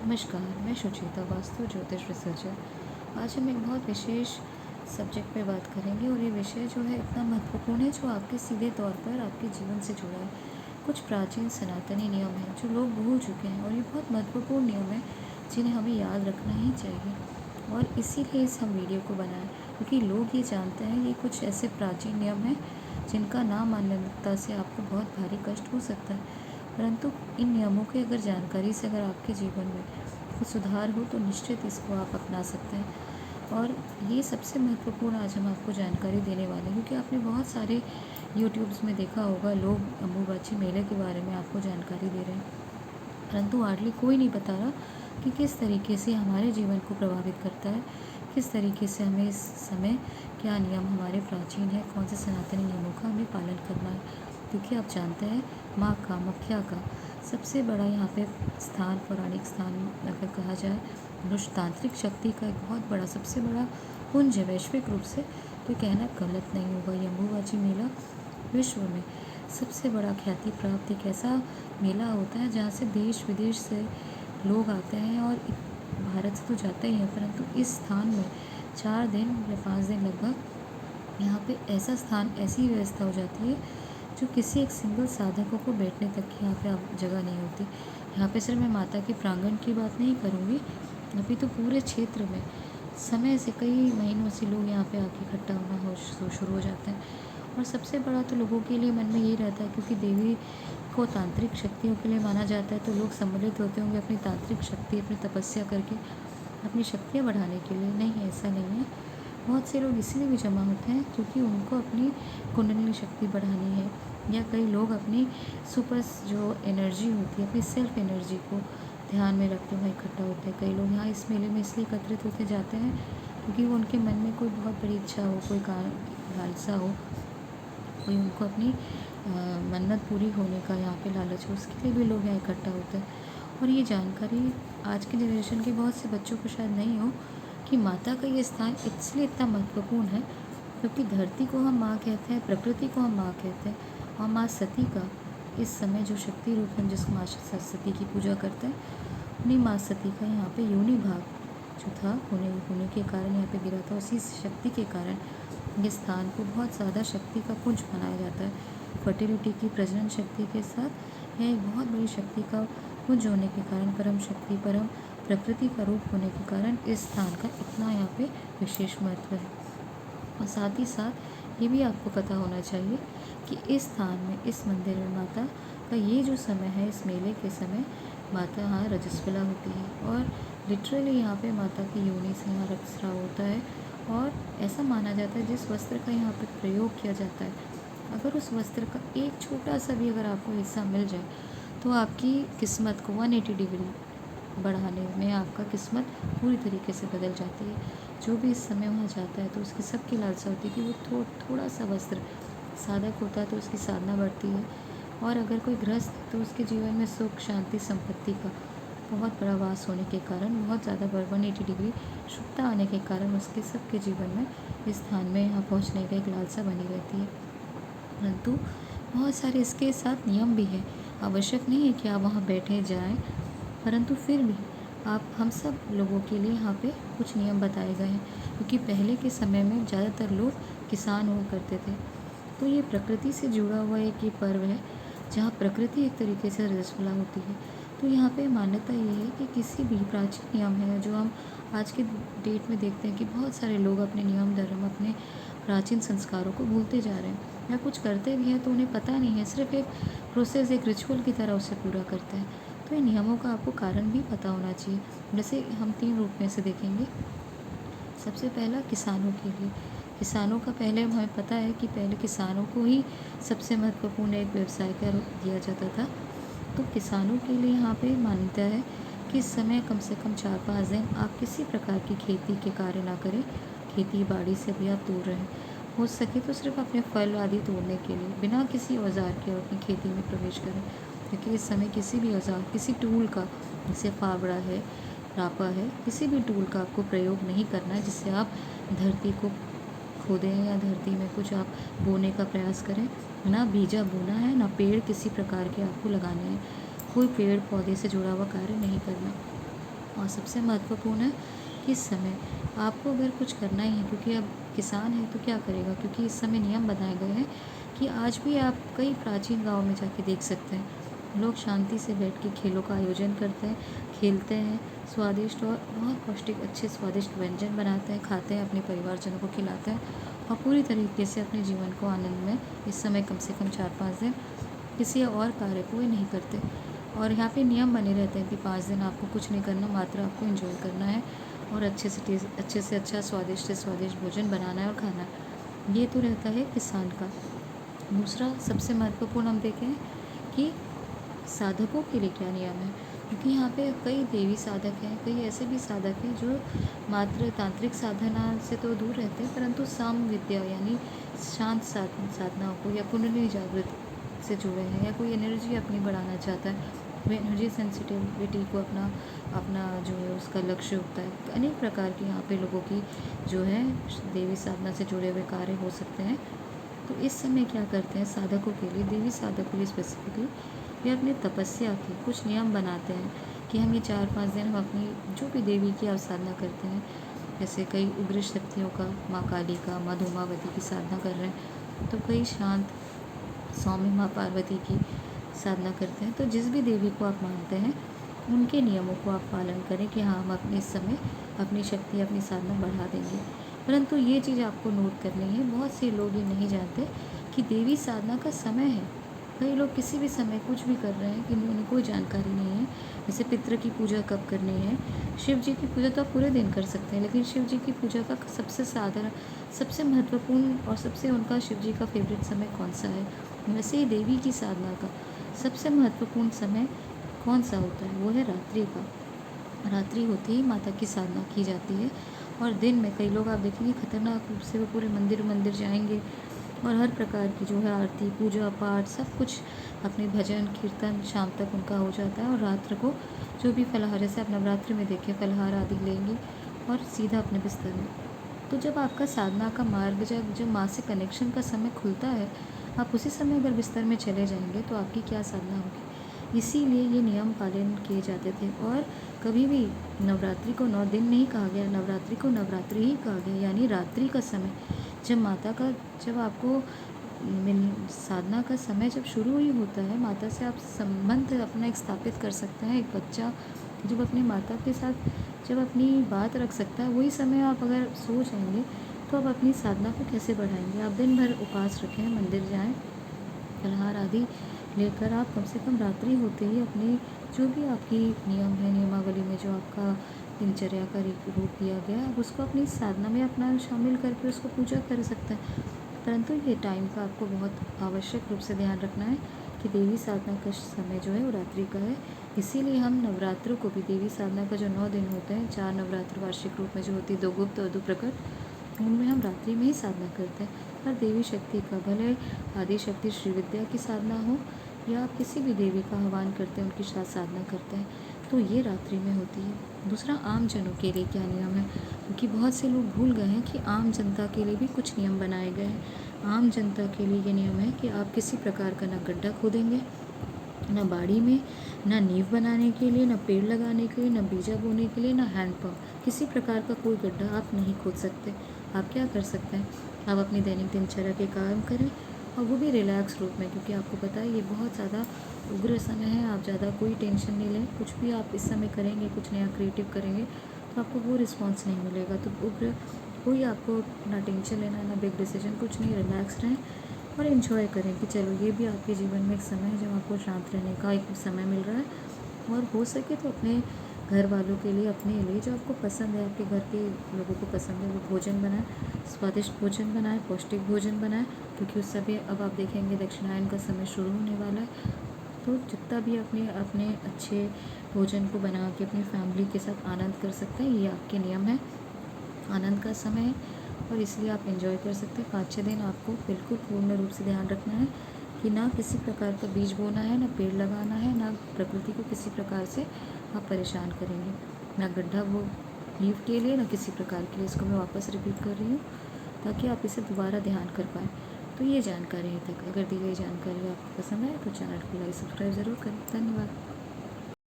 नमस्कार, मैं सुचेता वास्तु ज्योतिष रिसर्चर। आज हम एक बहुत विशेष सब्जेक्ट पे बात करेंगे और ये विषय जो है इतना महत्वपूर्ण है जो आपके सीधे तौर पर आपके जीवन से जुड़ा है। कुछ प्राचीन सनातनी नियम हैं जो लोग भूल चुके हैं और ये बहुत महत्वपूर्ण नियम हैं जिन्हें हमें याद रखना ही चाहिए। और इसीलिए इस हम वीडियो को बनाएं क्योंकि लोग ये जानते हैं ये कुछ ऐसे प्राचीन नियम हैं जिनका ना मान्यता से आपको बहुत भारी कष्ट हो सकता है। परंतु इन नियमों की अगर जानकारी से अगर आपके जीवन में कुछ सुधार हो तो निश्चित इसको आप अपना सकते हैं। और ये सबसे महत्वपूर्ण आज हम आपको जानकारी देने वाले हैं क्योंकि आपने बहुत सारे यूट्यूब्स में देखा होगा लोग अम्बुबाची मेले के बारे में आपको जानकारी दे रहे हैं, परंतु हार्डली कोई नहीं बता रहा कि किस तरीके से हमारे जीवन को प्रभावित करता है, किस तरीके से हमें इस समय क्या नियम हमारे प्राचीन है, कौन से सनातनी नियमों का हमें पालन करना है। क्योंकि आप जानते हैं माँ कामाख्या का सबसे बड़ा यहाँ पे स्थान, पौराणिक स्थान अगर कहा जाए, मनुष्य तांत्रिक शक्ति का एक बहुत बड़ा सबसे बड़ा पुंज है वैश्विक रूप से, तो कहना गलत नहीं होगा। ये अम्बुबाची मेला विश्व में सबसे बड़ा ख्याति प्राप्त एक ऐसा मेला होता है जहाँ से देश विदेश से लोग आते हैं और भारत से तो जाते ही हैं, परंतु इस स्थान में 4 दिन या 5 दिन लगभग यहाँ पे ऐसा स्थान, ऐसी व्यवस्था हो जाती है जो किसी एक सिंगल साधकों को बैठने तक की यहाँ पे जगह नहीं होती। यहाँ पे सिर्फ मैं माता के प्रांगण की बात नहीं करूँगी, अभी तो पूरे क्षेत्र में समय से कई महीनों से लोग यहाँ पे आके इकट्ठा होना हो शुरू हो जाते हैं। और सबसे बड़ा तो लोगों के लिए मन में यही रहता है क्योंकि देवी को तांत्रिक शक्तियों के लिए माना जाता है, तो लोग सम्मिलित होते होंगे अपनी तांत्रिक शक्ति, अपनी तपस्या करके अपनी शक्तियाँ बढ़ाने के लिए। नहीं, ऐसा नहीं है। बहुत से लोग इसलिए भी जमा होते हैं क्योंकि उनको अपनी कुंडलिनी शक्ति बढ़ानी है, या कई लोग अपनी सुपर जो एनर्जी होती है, अपनी सेल्फ एनर्जी को ध्यान में रखते हुए इकट्ठा होते हैं। कई लोग यहाँ इस मेले में इसलिए एकत्रित होते जाते हैं क्योंकि वो उनके मन में कोई बहुत बड़ी इच्छा हो, कोई लालसा हो, कोई उनको अपनी मन्नत पूरी होने का यहाँ पे लालच हो, उसके लिए भी लोग यहाँ इकट्ठा होते हैं। और ये जानकारी आज के जनरेशन के बहुत से बच्चों को शायद नहीं हो कि माता का ये स्थान इसलिए इतना महत्वपूर्ण है क्योंकि धरती को हम माँ कहते हैं, प्रकृति को हम माँ कहते हैं, और माँ सती का इस समय जो शक्ति रूप है जिसको माँ सती की पूजा करते हैं, उन्हीं माँ सती का यहाँ पे योनि भाग जो था होने के कारण यहाँ पे गिरा था। उसी शक्ति के कारण ये स्थान को बहुत ज़्यादा शक्ति का पुंज मनाया जाता है। फर्टिलिटी की, प्रजनन शक्ति के साथ यह एक बहुत बड़ी शक्ति का पुंज होने के कारण, परम शक्ति, परम प्रकृति का रूप होने के कारण इस स्थान का इतना यहाँ पे विशेष महत्व है। और साथ ही साथ ये भी आपको पता होना चाहिए कि इस स्थान में, इस मंदिर में माता का ये जो समय है, इस मेले के समय माता यहाँ रजस्वला होती है और लिटरली यहाँ पे माता की योनि से यहाँ रक्तस्राव होता है। और ऐसा माना जाता है जिस वस्त्र का यहाँ पे प्रयोग किया जाता है, अगर उस वस्त्र का एक छोटा सा भी अगर आपको हिस्सा मिल जाए तो आपकी किस्मत को 180 डिग्री बढ़ाने में आपका किस्मत पूरी तरीके से बदल जाती है। जो भी इस समय वहाँ जाता है तो उसकी सबकी लालसा होती है कि वो थोड़ा सा वस्त्र, साधक होता है तो उसकी साधना बढ़ती है, और अगर कोई गृहस्थ है तो उसके जीवन में सुख, शांति, संपत्ति का बहुत बड़ा वास होने के कारण, बहुत ज़्यादा 180 डिग्री शुद्धता आने के कारण उसके सबके जीवन में इस स्थान में यहाँ पहुँचने का एक लालसा बनी रहती है। परंतु बहुत सारे इसके साथ नियम भी हैं। आवश्यक नहीं है कि आप वहाँ बैठे जाएं, परंतु फिर भी आप हम सब लोगों के लिए यहाँ पे कुछ नियम बताए गए हैं क्योंकि पहले के समय में ज़्यादातर लोग किसान हुआ करते थे, तो ये प्रकृति से जुड़ा हुआ एक ये पर्व है जहाँ प्रकृति एक तरीके से रजस्वला होती है। तो यहाँ पे मान्यता ये है कि किसी भी प्राचीन नियम है जो हम आज के डेट में देखते हैं कि बहुत सारे लोग अपने नियम धर्म, अपने प्राचीन संस्कारों को भूलते जा रहे हैं, या कुछ करते भी हैं तो उन्हें पता नहीं है, सिर्फ एक प्रोसेस, एक रिचुअल की तरह उसे पूरा करते हैं। तो इन नियमों का आपको कारण भी पता होना चाहिए। जैसे हम 3 रूप में से देखेंगे। सबसे पहला किसानों के लिए, किसानों का पहले हमें पता है कि पहले किसानों को ही सबसे महत्वपूर्ण एक व्यवसाय का रूप दिया जाता था। तो किसानों के लिए यहाँ पे मान्यता है कि इस समय कम से कम 4-5 दिन आप किसी प्रकार की खेती के कार्य ना करें। खेती बाड़ी से भी आप दूर रहें, हो सके तो सिर्फ अपने फल आदि तोड़ने के लिए बिना किसी औजार के अपनी खेती में प्रवेश करें, क्योंकि इस समय किसी भी औजार, किसी टूल का, जैसे फावड़ा है, रापा है, किसी भी टूल का आपको प्रयोग नहीं करना है जिससे आप धरती को खोदें या धरती में कुछ आप बोने का प्रयास करें। ना बीजा बोना है, ना पेड़ किसी प्रकार के आपको लगाने हैं, कोई पेड़ पौधे से जुड़ा हुआ कार्य नहीं करना। और सबसे महत्वपूर्ण है कि समय आपको अगर कुछ करना ही है, क्योंकि अब किसान है तो क्या करेगा, क्योंकि इस समय नियम बनाए गए हैं कि आज भी आप कई प्राचीन गाँव में जाके देख सकते हैं, लोग शांति से बैठ के खेलों का आयोजन करते हैं, खेलते हैं, स्वादिष्ट और बहुत पौष्टिक अच्छे स्वादिष्ट व्यंजन बनाते हैं, खाते हैं, अपने परिवारजनों को खिलाते हैं और पूरी तरीके से अपने जीवन को आनंद में इस समय कम से कम 4-5 दिन किसी और कार्य को ही नहीं करते। और यहाँ पे नियम बने रहते हैं कि 5 दिन आपको कुछ नहीं करना, मात्र आपको एंजॉय करना है और अच्छे से अच्छा स्वादिष्ट से स्वादिष्ट भोजन बनाना है और खाना है। ये तो रहता है किसान का। दूसरा सबसे महत्वपूर्ण हम देखें कि साधकों के लिए क्या नियम है, क्योंकि यहाँ पे कई देवी साधक हैं, कई ऐसे भी साधक हैं जो मात्र तांत्रिक साधना से तो दूर रहते हैं, परंतु साम विद्या यानी शांत साधनाओं को या कुंडली जागृत से जुड़े हैं, या कोई एनर्जी अपनी बढ़ाना चाहता है, वो एनर्जी सेंसिटिविटी को अपना अपना जो है उसका लक्ष्य होता है। अनेक प्रकार के यहाँ पे लोगों की जो है देवी साधना से जुड़े हुए कार्य हो सकते हैं। तो इस समय क्या करते हैं साधकों के लिए, देवी साधकों के लिए स्पेसिफिकली, वे अपने तपस्या के कुछ नियम बनाते हैं कि हम ये 4-5 दिन हम अपनी जो भी देवी की आप साधना करते हैं, जैसे कई उग्र शक्तियों का, माँ काली का, माँ धूमावती की साधना कर रहे हैं, तो कई शांत सौम्य माँ पार्वती की साधना करते हैं। तो जिस भी देवी को आप मानते हैं उनके नियमों को आप पालन करें कि हाँ हम अपने इस समय अपनी शक्ति अपनी साधना बढ़ा देंगे। परंतु ये चीज़ आपको नोट करनी है, बहुत से लोग ये नहीं जानते कि देवी साधना का समय है। कई लोग किसी भी समय कुछ भी कर रहे हैं कि उन्हें कोई जानकारी नहीं है। जैसे पितृ की पूजा कब करनी है, शिव जी की पूजा तो आप पूरे दिन कर सकते हैं, लेकिन शिव जी की पूजा का सबसे साधारण, सबसे महत्वपूर्ण और सबसे उनका शिव जी का फेवरेट समय कौन सा है, वैसे ही देवी की साधना का सबसे महत्वपूर्ण समय कौन सा होता है, वो है रात्रि का। रात्रि होते ही माता की साधना की जाती है और दिन में कई लोग आप देखेंगे खतरनाक रूप से वो पूरे मंदिर मंदिर जाएंगे और हर प्रकार की जो है आरती पूजा पाठ सब कुछ अपने भजन कीर्तन शाम तक उनका हो जाता है। और रात्र को जो भी फलाहार, जैसे आप नवरात्रि में देखें फलाहार आदि लेंगे और सीधा अपने बिस्तर में। तो जब आपका साधना का मार्ग, जब माँ से कनेक्शन का समय खुलता है, आप उसी समय अगर बिस्तर में चले जाएंगे तो आपकी क्या साधना होगी। इसीलिए ये नियम पालन किए जाते थे। और कभी भी नवरात्रि को 9 दिन नहीं कहा गया, नवरात्रि को नवरात्रि ही कहा गया, यानी रात्रि का समय। जब माता का, जब आपको साधना का समय जब शुरू ही होता है, माता से आप संबंध अपना एक स्थापित कर सकते हैं। एक बच्चा जब अपनी माता के साथ जब अपनी बात रख सकता है, वही समय आप अगर सो जाएंगे तो आप अपनी साधना को कैसे बढ़ाएंगे। आप दिन भर उपवास रखें, मंदिर जाएं, फलाहार आदि लेकर आप कम से कम रात्रि होते ही अपने जो भी आपकी नियम है, नियमावली में जो आपका दिनचर्या का रूप दिया गया है, आप उसको अपनी साधना में अपना शामिल करके उसको पूजा कर सकते हैं। परंतु ये टाइम का आपको बहुत आवश्यक रूप से ध्यान रखना है कि देवी साधना का समय जो है वो रात्रि का है। इसीलिए हम नवरात्रों को भी, देवी साधना का जो 9 दिन होते हैं, 4 नवरात्र वार्षिक रूप में जो होती है, 2 गुप्त और 2 प्रकट, उनमें हम रात्रि में ही साधना करते हैं। और देवी शक्ति का, भले आदि शक्ति श्री विद्या की साधना हो या आप किसी भी देवी का आह्वान करते हैं, उनकी साथ साधना करते हैं, तो ये रात्रि में होती है। दूसरा, आम जनों के लिए क्या नियम है, क्योंकि बहुत से लोग भूल गए हैं कि आम जनता के लिए भी कुछ नियम बनाए गए हैं। आम जनता के लिए ये नियम है कि आप किसी प्रकार का ना गड्ढा खोदेंगे, ना बाड़ी में, ना नींव बनाने के लिए, ना पेड़ लगाने के लिए, ना बीजा बोने के लिए, ना हैंडपम्प, किसी प्रकार का कोई गड्ढा आप नहीं खोद सकते। आप क्या कर सकते हैं, आप अपनी दैनिक दिनचर्या के काम करें और वो भी रिलैक्स रूप में, क्योंकि आपको पता है ये बहुत ज़्यादा उग्र समय है। आप ज़्यादा कोई टेंशन नहीं लें, कुछ भी आप इस समय करेंगे, कुछ नया क्रिएटिव करेंगे तो आपको वो रिस्पॉन्स नहीं मिलेगा। तो उग्र कोई आपको ना टेंशन लेना, ना बिग डिसीजन, कुछ नहीं, रिलैक्स रहें और इन्जॉय करें कि चलो ये भी आपके जीवन में एक समय है जब आपको शांत रहने का एक समय मिल रहा है। और हो सके तो अपने घर वालों के लिए, अपने लिए, जो आपको पसंद है, आपके घर के लोगों को पसंद है, वो भोजन बनाएं, स्वादिष्ट भोजन बनाएं, पौष्टिक भोजन बनाएं, क्योंकि उस समय अब आप देखेंगे दक्षिणायन का समय शुरू होने वाला है। तो जितना भी अपने अपने अच्छे भोजन को बना के अपनी फैमिली के साथ आनंद कर सकते हैं, ये आपके नियम है, आनंद का समय है और इसलिए आप एंजॉय कर सकते हैं। 5-6 दिन आपको बिल्कुल पूर्ण रूप से ध्यान रखना है कि ना किसी प्रकार का बीज बोना है, ना पेड़ लगाना है, ना प्रकृति को किसी प्रकार से आप परेशान करेंगे, ना गड्ढा वो लीव के लिए, ना किसी प्रकार के लिए। इसको मैं वापस रिपीट कर रही हूँ ताकि आप इसे दोबारा ध्यान कर पाएँ। तो ये जानकारी है तक, अगर दी गई जानकारी आपको पसंद आए तो चैनल को लाइक सब्सक्राइब ज़रूर करें। धन्यवाद।